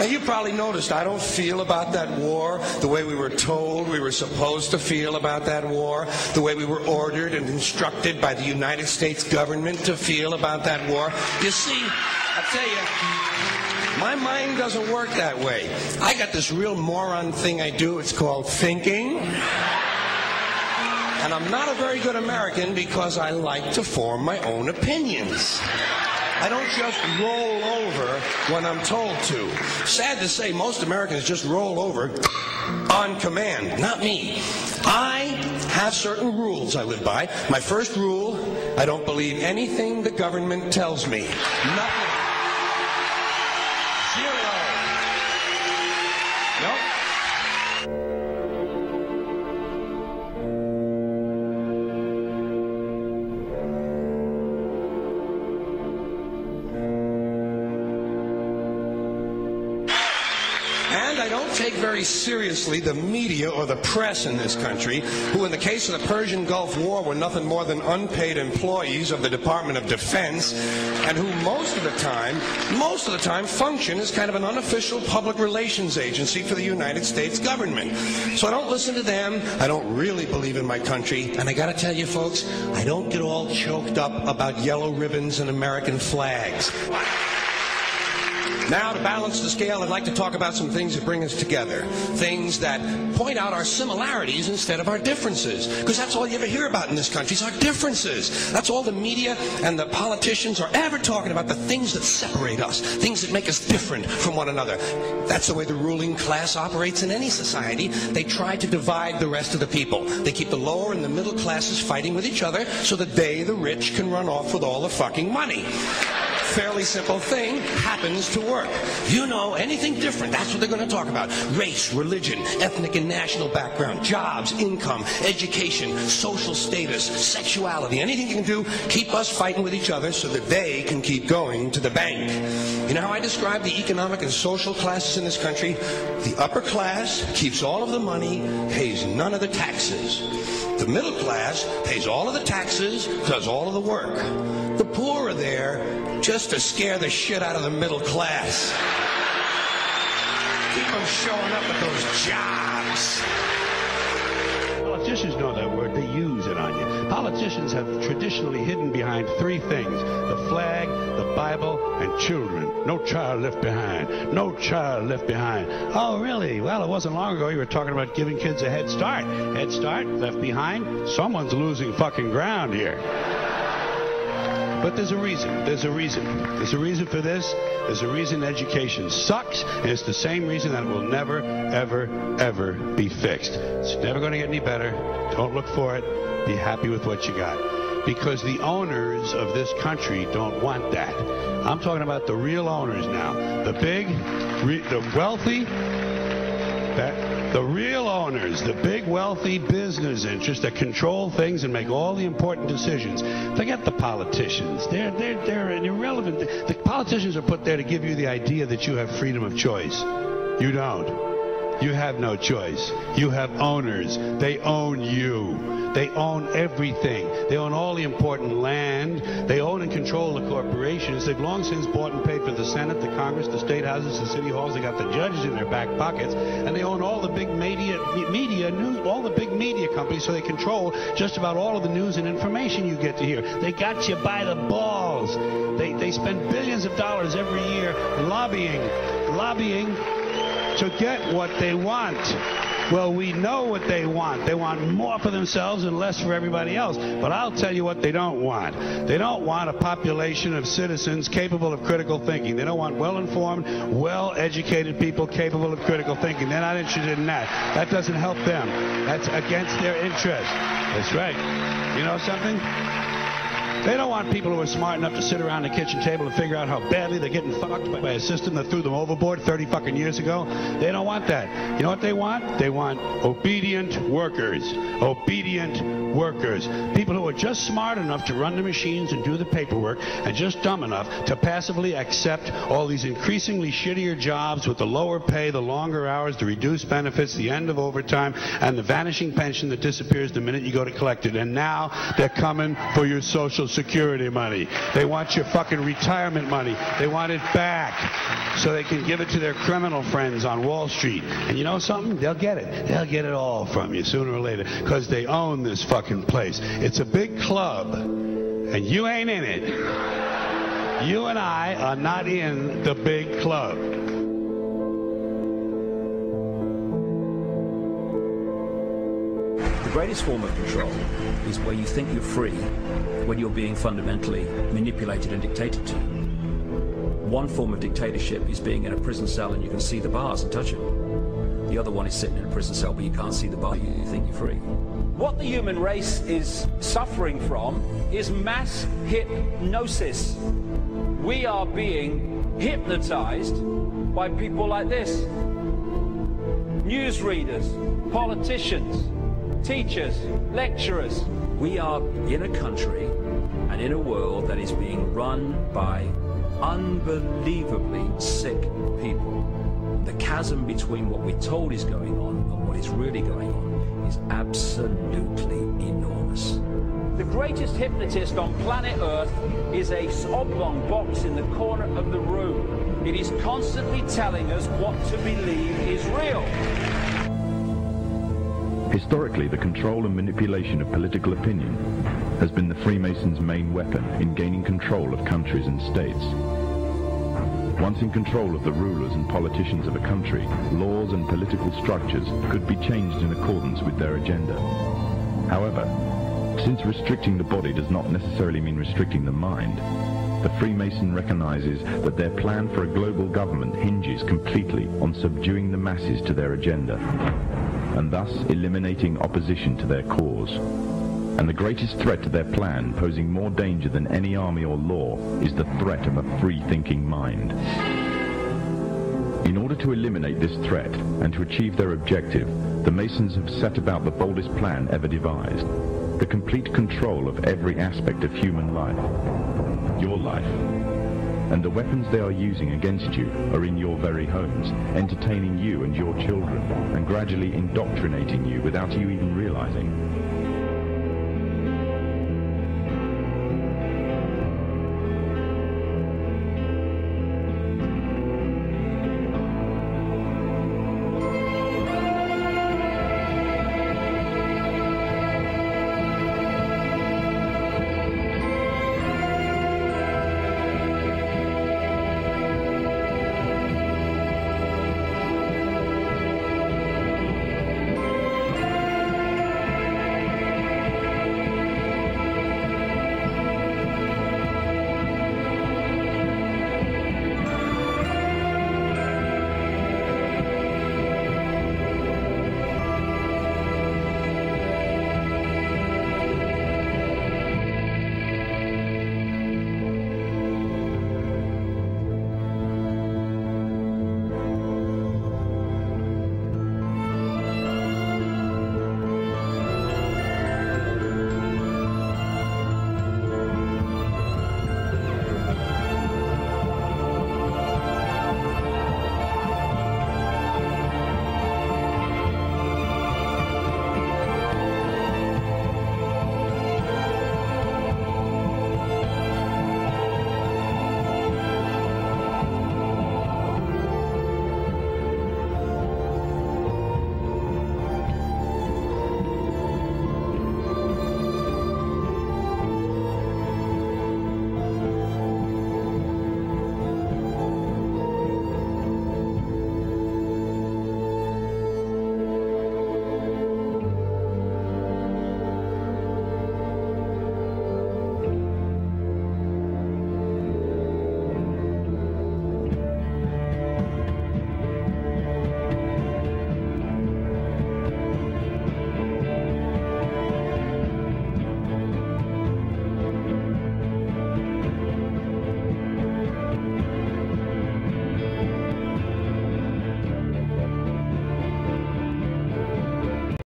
you probably noticed I don't feel about that war the way we were told we were supposed to feel about that war, the way we were ordered and instructed by the United States government to feel about that war. You see, I tell you, my mind doesn't work that way. I got this real moron thing I do. It's called thinking. And I'm not a very good American because I like to form my own opinions. I don't just roll over when I'm told to. Sad to say, most Americans just roll over on command. Not me. I have certain rules I live by. My first rule, I don't believe anything the government tells me. Nothing. Zero. Nope. And I don't take very seriously the media or the press in this country, who in the case of the Persian Gulf War were nothing more than unpaid employees of the Department of Defense, and who most of the time function as kind of an unofficial public relations agency for the United States government. So I don't listen to them. I don't really believe in my country. And I gotta tell you folks, I don't get all choked up about yellow ribbons and American flags. Now, to balance the scale, I'd like to talk about some things that bring us together. Things that point out our similarities instead of our differences. Because that's all you ever hear about in this country is our differences. That's all the media and the politicians are ever talking about, the things that separate us, things that make us different from one another. That's the way the ruling class operates in any society. They try to divide the rest of the people. They keep the lower and the middle classes fighting with each other so that they, the rich, can run off with all the fucking money. Fairly simple thing, happens to work. You know, anything different, that's what they're going to talk about. Race, religion, ethnic and national background, jobs, income, education, social status, sexuality, anything you can do, keep us fighting with each other so that they can keep going to the bank. You know how I describe the economic and social classes in this country? The upper class keeps all of the money, pays none of the taxes. The middle class pays all of the taxes, does all of the work. The poor are there just to scare the shit out of the middle class. Keep them showing up at those jobs. Politicians know that word. They use it on you. Politicians have traditionally hidden behind three things: the flag, the Bible, and children. No child left behind. No child left behind. Oh, really? Well, it wasn't long ago you were talking about giving kids a head start. Head start, left behind. Someone's losing fucking ground here. But there's a reason. There's a reason. There's a reason for this. There's a reason education sucks, and it's the same reason that it will never, ever, ever be fixed. It's never going to get any better. Don't look for it. Be happy with what you got. Because the owners of this country don't want that. I'm talking about the real owners now. The big, the wealthy, the real owners, the big wealthy business interests that control things and make all the important decisions. Forget the politicians. They're irrelevant. The politicians are put there to give you the idea that you have freedom of choice. You don't. You have no choice. You have owners. They own you. They own everything. They own all the important land. They own and control the corporations. They've long since bought and paid for the Senate, the Congress, the state houses, the city halls. They got the judges in their back pockets, and they own all the big media news, all the big media companies. So they control just about all of the news and information you get to hear. They got you by the balls. They spend billions of dollars every year lobbying to get what they want. Well, we know what they want. They want more for themselves and less for everybody else. But I'll tell you what they don't want. They don't want a population of citizens capable of critical thinking. They don't want well-informed, well-educated people capable of critical thinking. They're not interested in that. That doesn't help them. That's against their interest. That's right. You know something? They don't want people who are smart enough to sit around the kitchen table and figure out how badly they're getting fucked by a system that threw them overboard 30 fucking years ago. They don't want that. You know what they want? They want obedient workers. Obedient workers. People who are just smart enough to run the machines and do the paperwork, and just dumb enough to passively accept all these increasingly shittier jobs with the lower pay, the longer hours, the reduced benefits, the end of overtime, and the vanishing pension that disappears the minute you go to collect it. And now they're coming for your Social Security money. They want your fucking retirement money. They want it back so they can give it to their criminal friends on Wall Street. And you know something? They'll get it. They'll get it all from you sooner or later because they own this fucking place. It's a big club, and you ain't in it. You and I are not in the big club. The greatest form of control is where you think you're free when you're being fundamentally manipulated and dictated to. One form of dictatorship is being in a prison cell and you can see the bars and touch them. The other one is sitting in a prison cell but you can't see the bar, you think you're free. What the human race is suffering from is mass hypnosis. We are being hypnotized by people like this. Newsreaders, politicians, teachers, lecturers. We are in a country and in a world that is being run by unbelievably sick people. The chasm between what we're told is going on and what is really going on is absolutely enormous. The greatest hypnotist on planet Earth is a oblong box in the corner of the room. It is constantly telling us what to believe is real. Historically, the control and manipulation of political opinion has been the Freemasons' main weapon in gaining control of countries and states. Once in control of the rulers and politicians of a country, laws and political structures could be changed in accordance with their agenda. However, since restricting the body does not necessarily mean restricting the mind, the Freemason recognizes that their plan for a global government hinges completely on subduing the masses to their agenda, and thus eliminating opposition to their cause. And the greatest threat to their plan, posing more danger than any army or law, is the threat of a free-thinking mind. In order to eliminate this threat and to achieve their objective, the Masons have set about the boldest plan ever devised: the complete control of every aspect of human life, your life. And the weapons they are using against you are in your very homes, entertaining you and your children, and gradually indoctrinating you without you even realizing.